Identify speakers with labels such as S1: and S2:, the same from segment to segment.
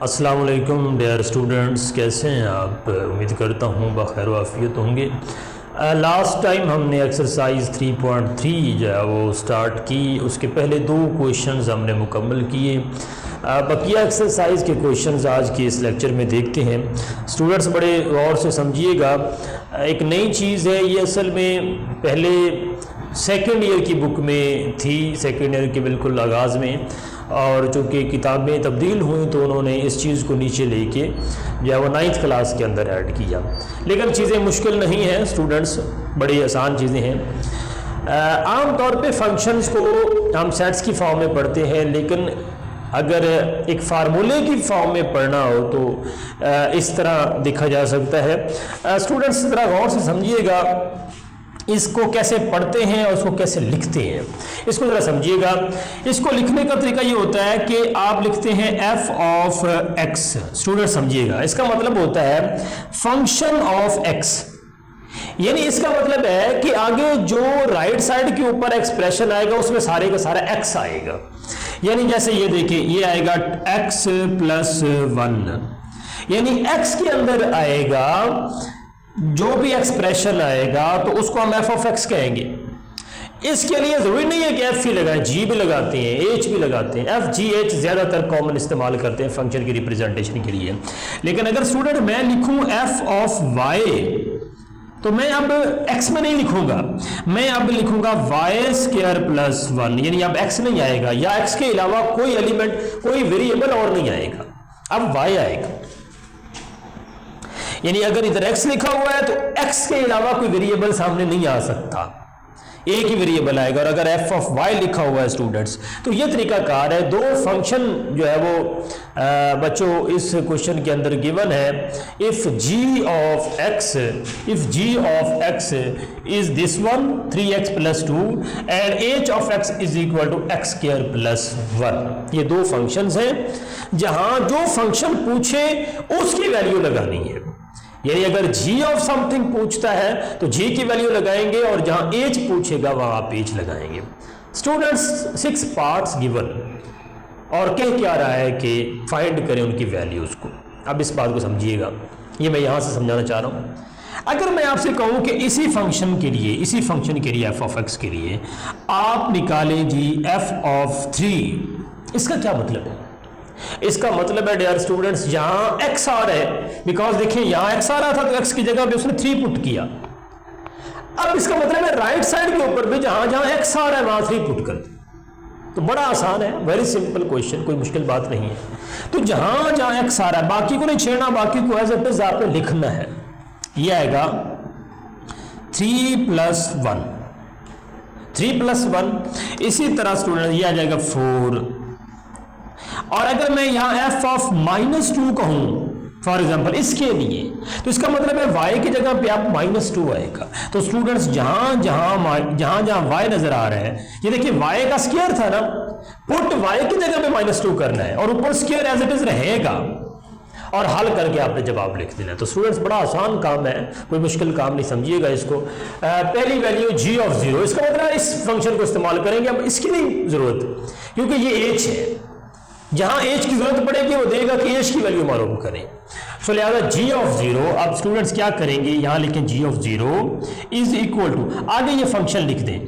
S1: अस्सलाम वालेकुम dear students, कैसे हैं आप? उम्मीद करता हूँ बखैर वाफियत होंगे। लास्ट टाइम हमने एक्सरसाइज 3.3 जो है वो स्टार्ट की, उसके पहले 2 क्वेश्चंस हमने मुकम्मल किए। बकिया एक्सरसाइज के क्वेश्चंस आज के इस लेक्चर में देखते हैं। स्टूडेंट्स बड़े गौर से समझिएगा, एक नई चीज़ है ये। असल में पहले सेकेंड ईयर की बुक में थी, सेकेंड ईयर के बिल्कुल आगाज़ में, और चूँकि किताबें तब्दील हुई तो उन्होंने इस चीज़ को नीचे लेके जो है वो 9th क्लास के अंदर ऐड किया। लेकिन चीज़ें मुश्किल नहीं हैं स्टूडेंट्स, बड़ी आसान चीज़ें हैं। आम तौर पे फंक्शंस को हम सेट्स की फॉर्म में पढ़ते हैं, लेकिन अगर एक फार्मूले की फॉर्म में पढ़ना हो तो इस तरह देखा जा सकता है। स्टूडेंट्स ज़रा गौर से समझिएगा, इसको कैसे पढ़ते हैं और इसको कैसे लिखते हैं, इसको ज़रा समझिएगा। इसको लिखने का तरीका ये होता है कि आप लिखते हैं f ऑफ x। स्टूडेंट समझिएगा, इसका मतलब होता है फंक्शन ऑफ x, यानी इसका मतलब है कि आगे जो राइट साइड के ऊपर एक्सप्रेशन आएगा उसमें सारे का सारा x आएगा। यानी जैसे ये देखिए, ये आएगा x + 1, यानी x के अंदर आएगा जो भी एक्सप्रेशन आएगा तो उसको हम f ऑफ x कहेंगे। इसके लिए जरूरी नहीं है कि f ही लगाएं, g भी लगाते हैं, h भी लगाते हैं। f g h ज्यादातर कॉमन इस्तेमाल करते हैं फंक्शन की रिप्रेजेंटेशन के लिए। लेकिन अगर स्टूडेंट मैं लिखूं f ऑफ y, तो मैं अब x में नहीं लिखूंगा, मैं अब लिखूंगा y² + 1, यानी अब x नहीं आएगा, या x के अलावा कोई एलिमेंट, कोई वेरिएबल और नहीं आएगा, अब y आएगा। यानी अगर इधर x लिखा हुआ है तो x के अलावा कोई वेरिएबल सामने नहीं आ सकता, एक ही वेरिएबल आएगा। और अगर f ऑफ y लिखा हुआ है स्टूडेंट्स, तो ये तरीका कार है। 2 फंक्शन जो है वो बच्चों इस क्वेश्चन के अंदर गिवन है। If g of x is this one 3x + 2 and h of x is equal to x² + 1। ये 2 फंक्शंस हैं जहां जो फंक्शन पूछे उसकी वैल्यू लगानी है। यानी अगर g ऑफ समथिंग पूछता है तो g की वैल्यू लगाएंगे, और जहां h पूछेगा वहां आप h लगाएंगे। स्टूडेंट्स 6 पार्ट्स गिवन, और कह क्या रहा है कि फाइंड करें उनकी वैल्यूज को। अब इस बात को समझिएगा, ये मैं यहां से समझाना चाह रहा हूं। अगर मैं आपसे कहूं कि इसी फंक्शन के लिए f ऑफ x के लिए आप निकालें जी f ऑफ 3, इसका क्या मतलब है? इसका मतलब है डियर स्टूडेंट्स, यहां x आ रहा है, बिकॉज देखिए यहां x आ रहा था तो x की जगह पे उसने 3 पुट किया। अब इसका मतलब है राइट साइड के ऊपर भी जहां जहां x आ रहा है वहां 3 पुट कर दे। तो बड़ा आसान है, वेरी सिंपल क्वेश्चन, कोई मुश्किल बात नहीं है। तो जहां जहां x आ रहा है बाकी को नहीं छेड़ना, बाकी को एज इट इज आपने लिखना है। यह आएगा 3 + 1। इसी तरह स्टूडेंट ये आ जाएगा 4। और अगर मैं यहां f ऑफ -2 कहूं फॉर एग्जाम्पल इसके लिए, तो इसका मतलब है y की जगह पे आप -2 आएगा। तो स्टूडेंट्स जहां जहां y नजर आ रहा है, ये देखिए y का स्क्वायर था ना, पुट y की जगह पे -2 करना है और ऊपर स्क्वायर एज इट इज रहेगा, और हल करके आपने जवाब लिख देना। तो स्टूडेंट्स बड़ा आसान काम है, कोई मुश्किल काम नहीं, समझिएगा इसको। पहली वैल्यू g ऑफ 0, इसका मतलब इस फंक्शन को इस्तेमाल करेंगे, अब इसकी नहीं जरूरत क्योंकि ये h है। जहां h की जरूरत पड़ेगी वो देगा कि h की वैल्यू मालूम करें। सो लिहाजा g ऑफ 0, अब स्टूडेंट्स क्या करेंगे, यहां लिखें g of 0 is equal to, आगे ये फंक्शन लिख दें।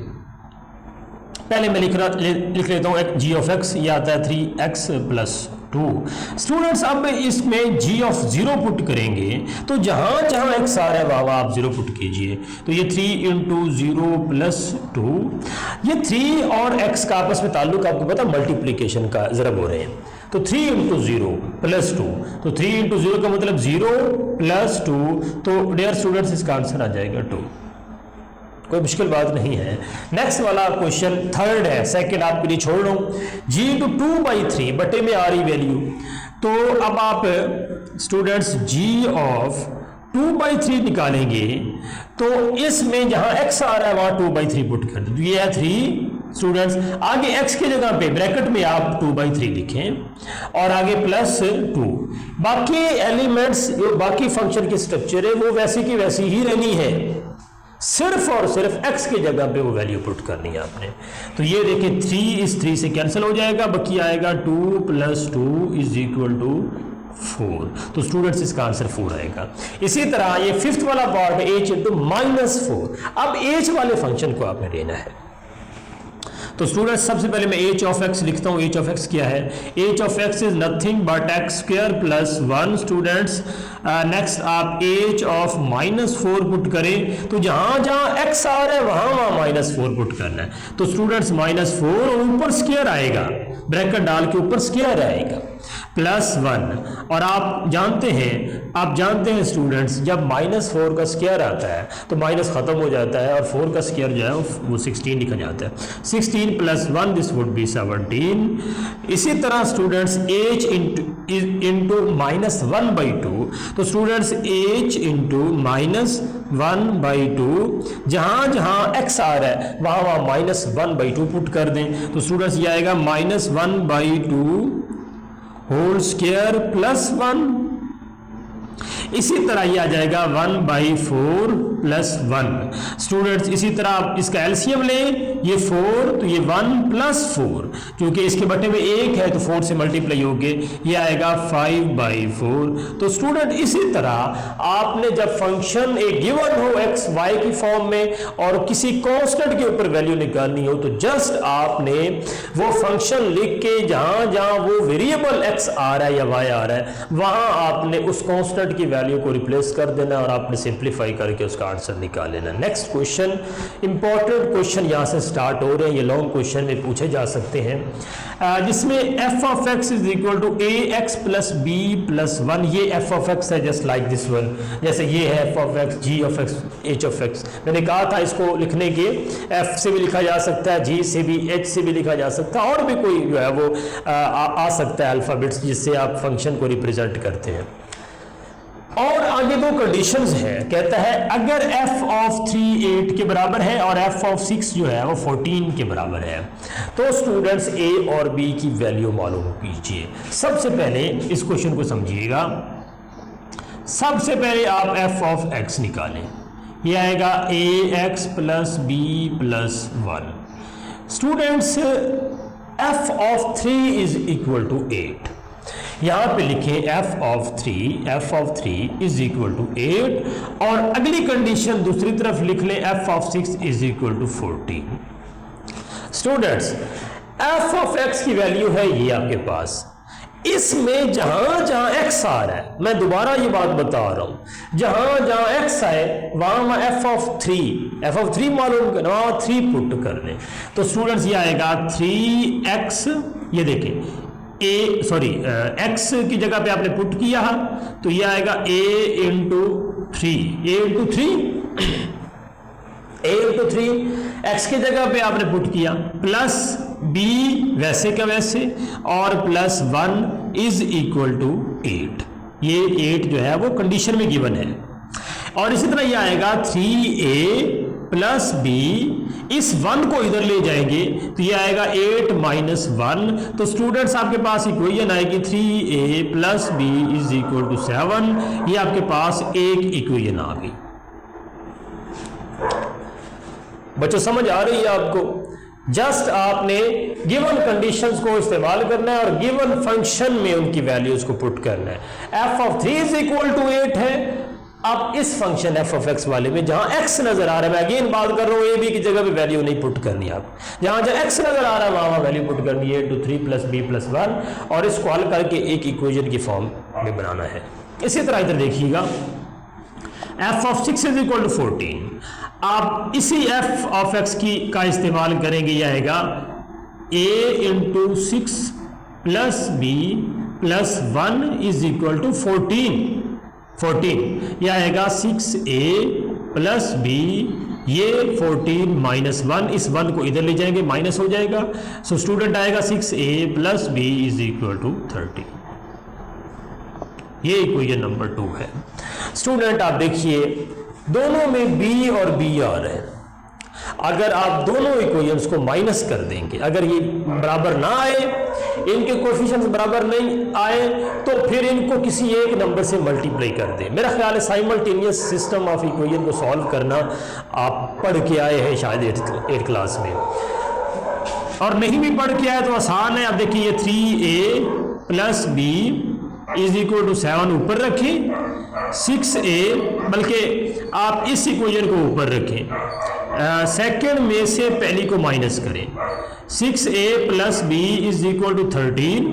S1: पहले मैं लिख लेता हूं g ऑफ x, ये आता है 3x + 2। स्टूडेंट्स अब इसमें g ऑफ 0 पुट करेंगे तो जहां जहां x आ रहा है वहां आप 0 पुट कीजिए। तो ये 3 × 0 + 2, ये 3 और x का आपस में ताल्लुक आपको पता, मल्टीप्लीकेशन का ज़रब हो रहे हैं। तो 3 × 0 + 2, तो 3 × 0 का मतलब 0 + 2, तो डियर स्टूडेंट्स इसका आंसर आ जाएगा 2। कोई मुश्किल बात नहीं है। नेक्स्ट वाला क्वेश्चन 3rd है, सेकंड आपके लिए छोड़ रहा हूं। g × 2/3 बटे में आ रही वैल्यू, तो अब आप स्टूडेंट्स g ऑफ 2/3 निकालेंगे, तो इसमें जहां x आ रहा है वहां 2/3 पुट कर दो। ये है 3 स्टूडेंट्स, आगे x की जगह पे ब्रैकेट में आप 2/3 लिखें और आगे +2। बाकी एलिमेंट्स, जो बाकी फंक्शन की स्ट्रक्चर है वो वैसी की वैसी ही रहनी है, सिर्फ और सिर्फ x की जगह पे वो वैल्यू पुट करनी है आपने। तो ये देखिए 3 इस 3 से कैंसिल हो जाएगा, बाकी आएगा 2 + 2 = 4। तो स्टूडेंट्स इसका आंसर 4 आएगा। इसी तरह ये फिफ्थ वाला पार्ट है h इंटू -4। अब h वाले फंक्शन को आपने लेना है। तो स्टूडेंट्स सबसे पहले मैं h ऑफ x लिखता हूँ। h ऑफ x क्या है? h of x is nothing but x square plus 1। Students next आप h ऑफ -4 पुट करें तो जहां जहां x आ रहा है वहां -4 पुट करना है। तो स्टूडेंट्स -4 और ऊपर स्क्वायर आएगा, ब्रैकेट डाल के ऊपर स्क्वायर आएगा प्लस 1। और आप जानते हैं स्टूडेंट्स जब -4 का स्क्वायर आता है तो माइनस खत्म हो जाता है और 4 का स्क्वायर जो है वो 16 लिखा जाता है। 16 प्लस 1 दिस वुड बी 17। इसी तरह स्टूडेंट्स h इंटू -1/2। तो स्टूडेंट्स h इंटू -1/2 जहां जहां x आ रहा है वहां -1/2 पुट कर दें। तो स्टूडेंट्स ये आएगा -1/2 होल स्क्वायर प्लस 1। इसी तरह ये आ जाएगा 1/4 प्लस 1। स्टूडेंट्स इसी तरह आप इसका एलसीएम लें, ये 4 तो ये 1 प्लस 4, क्योंकि इसके बटे में 1 है तो 4 से मल्टीप्लाई होके ये आएगा 5/4। तो स्टूडेंट इसी तरह आपने जब फंक्शन एक गिवन हो एक्स वाई की फॉर्म में और किसी कांस्टेंट के ऊपर वैल्यू निकालनी हो तो जस्ट आपने वो फंक्शन लिख के जहां जहां वो वेरिएबल एक्स आ रहा है या वाई आ रहा है वहां आपने उस कांस्टेंट की वैल्यू को रिप्लेस कर देना और आपने सिंप्लीफाई करके उसका आंसर निकाल लेना। नेक्स्ट क्वेश्चन, इंपॉर्टेंट क्वेश्चन यहां से स्टार्ट हो रहे हैं, ये लॉन्ग क्वेश्चन में पूछे जा सकते हैं, जिसमें f of x is equal to ax plus b plus 1। ये f ऑफ x है जस्ट लाइक दिस वन, जैसे ये है f of x, g of x, h of x। मैंने कहा था इसको लिखने के f से भी लिखा जा सकता है, g से भी, h से भी लिखा जा सकता है, और भी कोई जो है वो आ सकता है अल्फाबेट्स जिससे आप फंक्शन को रिप्रेजेंट करते हैं। और आगे दो कंडीशंस है, कहता है अगर f ऑफ 3 8 के बराबर है और f ऑफ 6 जो है वो 14 के बराबर है तो स्टूडेंट्स a और b की वैल्यू मालूम कीजिए। सबसे पहले इस क्वेश्चन को समझिएगा। सबसे पहले आप f ऑफ x निकालें, ये आएगा ax plus b plus 1। Students f of 3 is equal to 8। यहां पे लिखें f of 3 is equal to 8 और अगली कंडीशन दूसरी तरफ लिख लें f of 6 is equal to 14। Students f of x की वैल्यू है ये आपके पास, इसमें जहां जहां x आ रहा है, मैं दोबारा ये बात बता रहा हूं, जहां जहां x आए वहां f ऑफ 3 मालूम करना, वहां 3 पुट कर दें। तो स्टूडेंट्स ये आएगा 3x, ये देखें x की जगह पे आपने पुट किया तो ये आएगा a इंटू 3 x की जगह पे आपने पुट किया प्लस b वैसे का वैसे और प्लस 1 इज इक्वल टू 8। ये 8 जो है वो कंडीशन में गिवन है। और इसी तरह ये आएगा 3a प्लस b, इस 1 को इधर ले जाएंगे तो ये आएगा 8 माइनस 1। तो स्टूडेंट्स आपके पास इक्वेशन आएगी 3a plus b is equal to 7। ये आपके पास एक इक्वेशन आ गई। बच्चों समझ आ रही है आपको? जस्ट आपने गिवन कंडीशंस को इस्तेमाल करना है और गिवन फंक्शन में उनकी वैल्यूज को पुट करना है। f of 3 is equal to 8 है। अब इस फंक्शन f ऑफ x वाले में जहां x नजर आ रहा है, मैं अगेन बात कर रहा हूं a b की जगह पे वैल्यू नहीं पुट करनी, आप जहां जहां x नजर आ रहा है वहां वैल्यू पुट करनी है 3 प्लस b प्लस 1 और इसको हल करके एक इक्वेशन की फॉर्म में बनाना है। इसी तरह इधर देखिएगा f of 6 is equal to 14। आप इसी f ऑफ x का इस्तेमाल करेंगे, यह आएगा a into 6 plus b plus 1 is equal to 14। यह आएगा 6a प्लस b, ये 14 माइनस 1, इस 1 को इधर ले जाएंगे माइनस हो जाएगा। सो स्टूडेंट आएगा 6a plus b is equal to 30। ये इक्वेशन नंबर 2 है। स्टूडेंट आप देखिए दोनों में b और b आ रहे हैं। अगर आप दोनों इक्वेशंस को माइनस कर देंगे, अगर ये बराबर ना आए, इनके कोएफिशिएंट्स बराबर नहीं आए तो फिर इनको किसी एक नंबर से मल्टीप्लाई कर दें। मेरा ख्याल है साइमल्टेनियस सिस्टम ऑफ इक्वेशन को सॉल्व करना आप पढ़ के आए हैं शायद 8th क्लास में, और नहीं भी पढ़ के आए तो आसान है। अब देखिए 3a plus b is equal to 7 ऊपर रखें, 6a, बल्कि आप इस इक्वेशन को ऊपर रखें, सेकंड में से पहली को माइनस करें, 6a plus b is equal to 13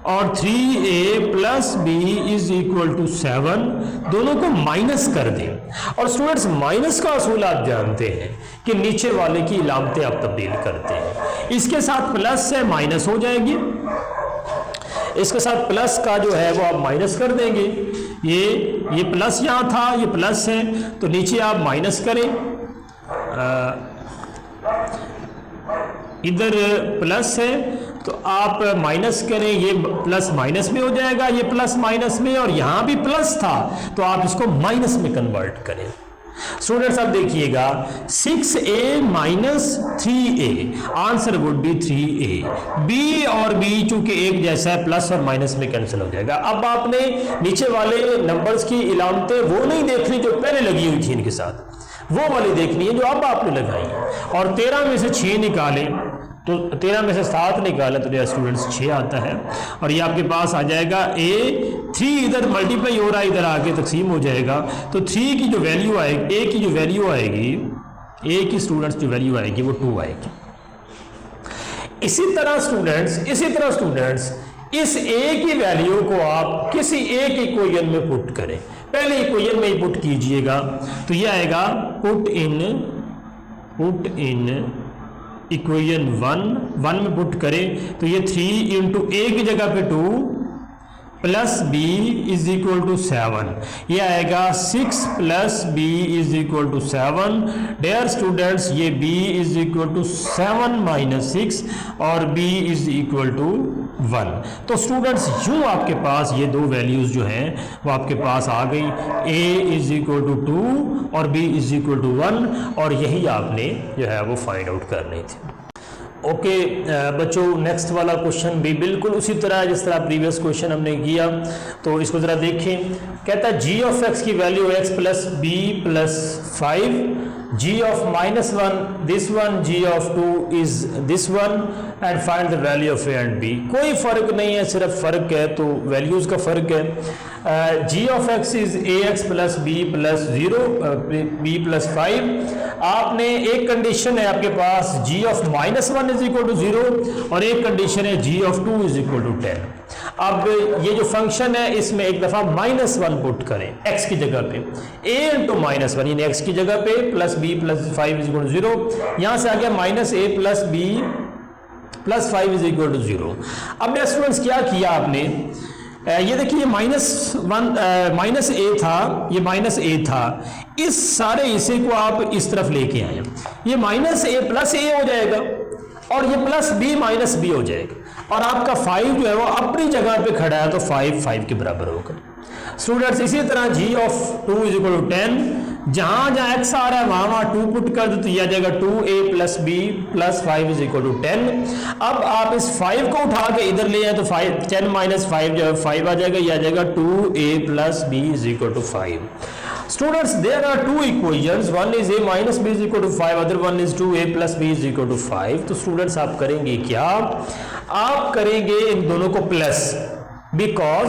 S1: और 3a plus b is equal to 7, दोनों को माइनस कर दें। और स्टूडेंट्स माइनस का असूल आप जानते हैं कि नीचे वाले की इलामतें आप तब्दील करते हैं, इसके साथ प्लस से माइनस हो जाएगी, इसके साथ प्लस का जो है वो आप माइनस कर देंगे, ये प्लस यहाँ था, ये प्लस है तो नीचे आप माइनस करें, इधर प्लस है तो आप माइनस करें, ये प्लस माइनस में हो जाएगा, ये प्लस माइनस में, और यहां भी प्लस था तो आप इसको माइनस में कन्वर्ट करें। स्टूडेंट्स आप देखिएगा 6a minus 3a, answer would be 3a। b और b चूंकि एक जैसा है प्लस और माइनस में कैंसिल हो जाएगा। अब आपने नीचे वाले नंबर्स की इलामतें वो नहीं देखनी जो पहले लगी हुई थी इनके साथ, वो वाली देखनी है जो अब आपने लगाई। और 13 में से 6 निकाले तो 13 में से 7 निकाले तो स्टूडेंट्स 6 आता है, और ये आपके पास आ जाएगा a, 3 इधर मल्टीप्लाई हो रहा है, इधर आके तकसीम हो जाएगा, तो 3 की जो वैल्यू आएगी, a की जो वैल्यू आएगी, a की स्टूडेंट्स जो वैल्यू आएगी वो 2 आएगी। इसी तरह स्टूडेंट्स इस a की वैल्यू को आप किसी एक इक्वेशन में पुट करें, पहले इक्वेशन में ही पुट कीजिएगा, तो ये आएगा पुट इन इक्वेशन 1 में पुट करें तो ये 3 इंटू a की जगह पे 2 plus b is equal to 7, ये आएगा 6 plus b is equal to 7। Dear students ये b is equal to 7 minus 6 और b इज इक्वल टू 1। तो स्टूडेंट्स यूं आपके पास ये दो वैल्यूज जो हैं वो आपके पास आ गई, a इज इक्वल टू 2 और b इज इक्वल टू 1, और यही आपने जो है वो फाइंड आउट करनी थी। ओके बच्चों, नेक्स्ट वाला क्वेश्चन भी बिल्कुल उसी तरह जिस तरह प्रीवियस क्वेश्चन हमने किया, तो इसको ज़रा देखें। कहता है g ऑफ x की value x plus b plus 5, g of -1 this one, g of 2 is this one, and find the value of a and b। कोई फ़र्क नहीं है, सिर्फ फ़र्क है तो वैल्यूज़ का फ़र्क है। g of x is ax plus b plus 0 b plus 5। आपने एक कंडीशन है आपके पास g of -1 is equal to 0 और एक कंडीशन है g of 2 is equal to 10। अब ये जो फंक्शन है इसमें एक दफ़ा -1 पुट करें x की जगह पे, a इंटू -1 यानी x की जगह पे plus b plus 5 is equal to 0, यहाँ से आ गया minus a plus b plus 5 is equal to 0। अब स्टूडेंट्स क्या किया आपने, ये देखिए माइनस ए था, ये माइनस ए था, इस सारे हिस्से को आप इस तरफ लेके आए, ये माइनस ए प्लस ए हो जाएगा और ये प्लस बी माइनस बी हो जाएगा, और आपका 5 जो है वो अपनी जगह पे खड़ा है तो 5 के बराबर होगा। स्टूडेंट्स इसी तरह g of 2 is equal to 10, जहां जहां x आ रहा है वहां 2 पुट कर दो तो यह आ जाएगा 2a plus b plus 5 is equal to 10। अब आप इस 5 को उठा के इधर ले आए तो 10 माइनस 5 जो है 5 आ जाएगा, यह आ जाएगा 2a plus b is equal to 5। Students, there are two equations, one is a minus b is equal to 5, other one is 2a plus b is equal to 5। तो स्टूडेंट्स आप करेंगे क्या, आप करेंगे इन दोनों को प्लस, बिकॉज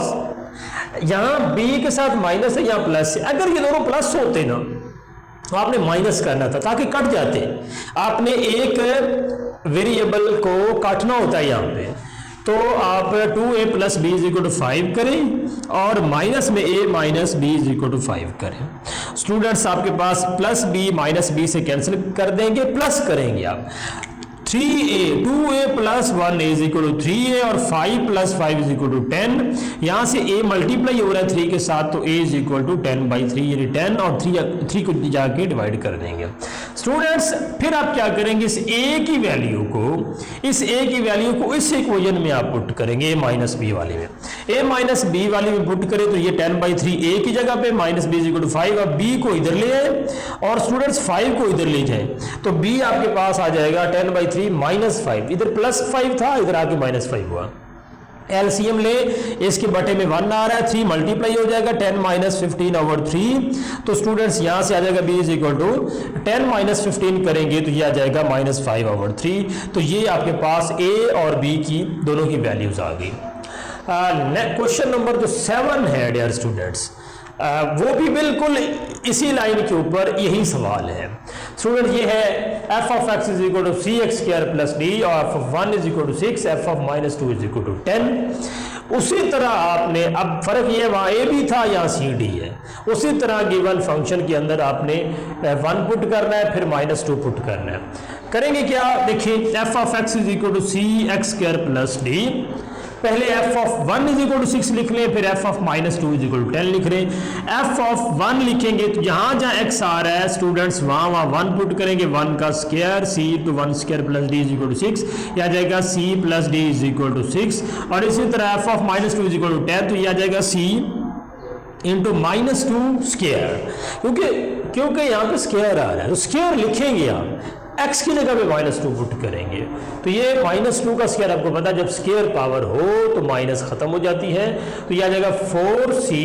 S1: यहाँ b के साथ माइनस है, यहाँ प्लस है। अगर ये दोनों प्लस होते ना तो आपने माइनस करना था ताकि कट जाते, आपने एक वेरिएबल को काटना होता है यहाँ पे, तो आप 2a plus b is equal to 5 करें और माइनस में a minus b is equal to 5 करें। स्टूडेंट्स आपके पास प्लस b माइनस बी से कैंसिल कर देंगे, प्लस करेंगे आप 3a 2a plus 1 is equal to 3a और 5 प्लस 5 इज इक्वल टू 10। यहाँ से a मल्टीप्लाई हो रहा है 3 के साथ तो a इज इक्वल टू 10/3 यानी 10 और 3 को जाके डिवाइड कर देंगे। स्टूडेंट्स फिर आप क्या करेंगे, इस a की वैल्यू को इस इक्वेशन में आप पुट करेंगे, a माइनस बी वाले में, a माइनस बी वाले में पुट करें तो ये 10/3 a की जगह पे minus b is equal to 5, अब b को इधर ले आए और स्टूडेंट्स 5 को इधर ले जाए तो b आपके पास आ जाएगा 10/3 माइनस 5, इधर प्लस 5 था इधर आके माइनस 5 हुआ। एलसीएम ले, इसके बटे में 1 आ रहा है, 3 मल्टीप्लाई हो जाएगा 10 माइनस 15 ओवर 3। तो स्टूडेंट्स यहां से आ जाएगा b is equal to 10 minus 15 करेंगे तो ये आ जाएगा -5 ओवर 3। तो ये आपके पास a और b की दोनों की वैल्यूज आ गई। क्वेश्चन नंबर जो 7 है डियर स्टूडेंट्स, वो भी बिल्कुल इसी लाइन के ऊपर यही सवाल है स्टूडेंट। ये है F of x is equal to C X square plus D और F of 1 is equal to 6, F of minus 2 is equal to 10। उसी तरह आपने, अब फर्क ये वहाँ ए भी था यहाँ सी डी है, उसी तरह गिवन फंक्शन के अंदर आपने 1 पुट करना है, फिर माइनस 2 पुट करना है। करेंगे क्या, देखिए F of x is equal to C X square plus D, पहले F of 1 is equal to 6 लिख लें, फिर F of minus 2 is equal to 10 लिख रहे हैं। एफ ऑफ 1 लिखेंगे तो जहां जहां एक्स आ रहा है स्टूडेंट्स वहां 1 पुट करेंगे, 1 का square, c to 1 square plus d is equal to 6, यह आ जाएगा c plus d is equal to 6। और इसी तरह f of minus 2 is equal to 10, तो यह आ जाएगा सी इंटू माइनस 2 स्क्वायर, क्योंकि यहाँ पे स्क्वायर आ रहा है तो स्क्वायर लिखेंगे आप, x की जगह पे माइनस 2 पुट करेंगे, तो ये माइनस 2 का स्क्वायर आपको पता है जब स्क्वायर पावर हो तो माइनस खत्म हो जाती है, तो ये आ जाएगा 4c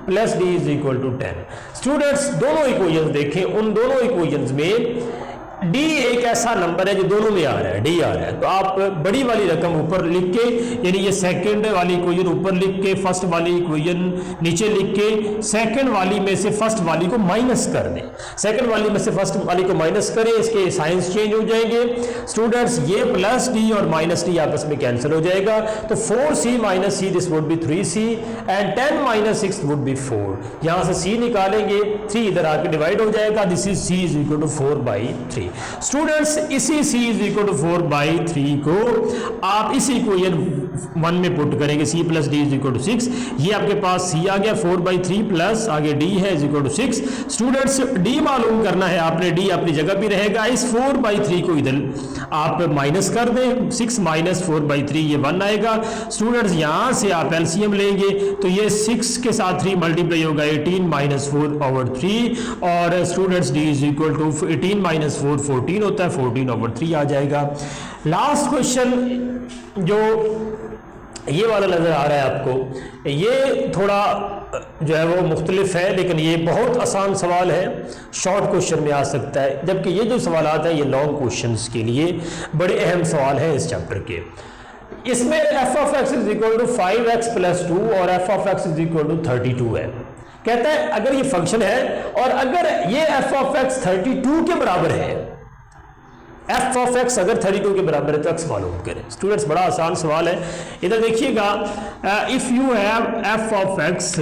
S1: plus d is equal to 10। Students दोनों इक्वेशंस देखें, उन दोनों इक्वेशंस में d एक ऐसा नंबर है जो दोनों में आ रहा है, d आ रहा है, तो आप बड़ी वाली रकम ऊपर लिख के, यानी ये सेकंड वाली इक्वेशन ऊपर लिख के, फर्स्ट वाली इक्वेशन नीचे लिख के, सेकंड वाली में से फर्स्ट वाली को माइनस कर दें, सेकंड वाली में से फर्स्ट वाली को माइनस करें, इसके साइंस चेंज हो जाएंगे स्टूडेंट्स। ये प्लस डी और माइनस डी आपस में कैंसिल हो जाएगा, तो 4c minus see this would be 3c and 10 minus 6 would be 4। यहां से c निकालेंगे, 3 इधर आके डिवाइड हो जाएगा, this is c is equal to 4/3। Students इसी c इज इक्वल टू 4/3 को आप इसी इक्वेशन 1 में पुट करेंगे, c plus d is equal to 6, ये आपके पास c आ गया 4/3 प्लस आगे d है is equal to 6। Students d मालूम करना है आपने, d अपनी जगह पे रहेगा, इस 4/3 को इधर आप माइनस कर दें, 6 माइनस 4/3 ये 1 आएगा। स्टूडेंट्स यहां से आप एलसीएम लेंगे तो ये 6 के साथ 3 मल्टीप्लाई होगा 18 माइनस 4/3, और students d is equal to 18 minus 4 14 होता है, 14/3 आ जाएगा। लास्ट क्वेश्चन जो ये वाला नजर आ रहा है आपको, ये थोड़ा जो है वो मुख्तलिफ है, लेकिन ये बहुत आसान सवाल है, शॉर्ट क्वेश्चन में आ सकता है, जबकि ये जो सवाल आता है ये लॉन्ग क्वेश्चंस के लिए बड़े अहम सवाल हैं इस चैप्टर के। इसमें f of x is equal to 5x plus 2 और F of x is equal to 32 है। कहता है अगर ये फंक्शन है और अगर ये एफ ऑफ एक्स 32 के बराबर है, एफ ऑफ एक्स अगर 32 के बराबर है तो एक्स मालूम करें। स्टूडेंट्स बड़ा आसान सवाल है, इधर देखिएगा, if you have f of x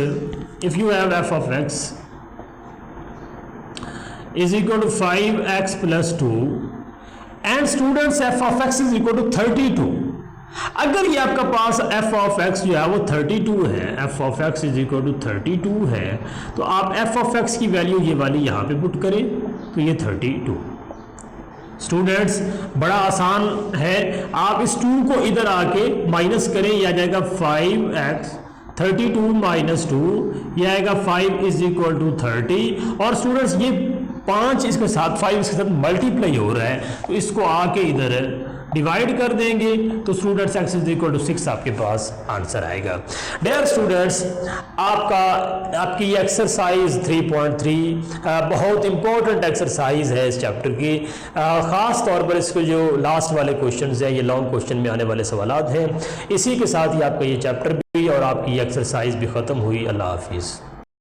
S1: is equal to 5x plus 2 and students f of x is equal to 32। अगर ये आपका पास एफ ऑफ एक्स जो है वो 32 है, F of x is equal to 32 है, तो आप एफ ऑफ एक्स की वैल्यू ये वाली यहाँ पे पुट करें तो ये 32। स्टूडेंट्स बड़ा आसान है, आप इस 2 को इधर आके माइनस करें, यह आ जाएगा 5x 32 माइनस 2, यह आएगा 5 इज इक्वल टू 30। और स्टूडेंट्स ये 5 इसके साथ 5 इसके साथ मल्टीप्लाई हो रहा है, तो इसको आके इधर डिवाइड कर देंगे तो students x is equal to 6 आपके पास आंसर आएगा। डियर स्टूडेंट्स आपकी ये एक्सरसाइज 3.3 बहुत इंपॉर्टेंट एक्सरसाइज है इस चैप्टर की, ख़ास तौर पर इसके जो लास्ट वाले क्वेश्चंस हैं ये लॉन्ग क्वेश्चन में आने वाले सवालात हैं। इसी के साथ ही आपका ये चैप्टर भी और आपकी एक्सरसाइज भी ख़त्म हुई। अल्लाह हाफिज़।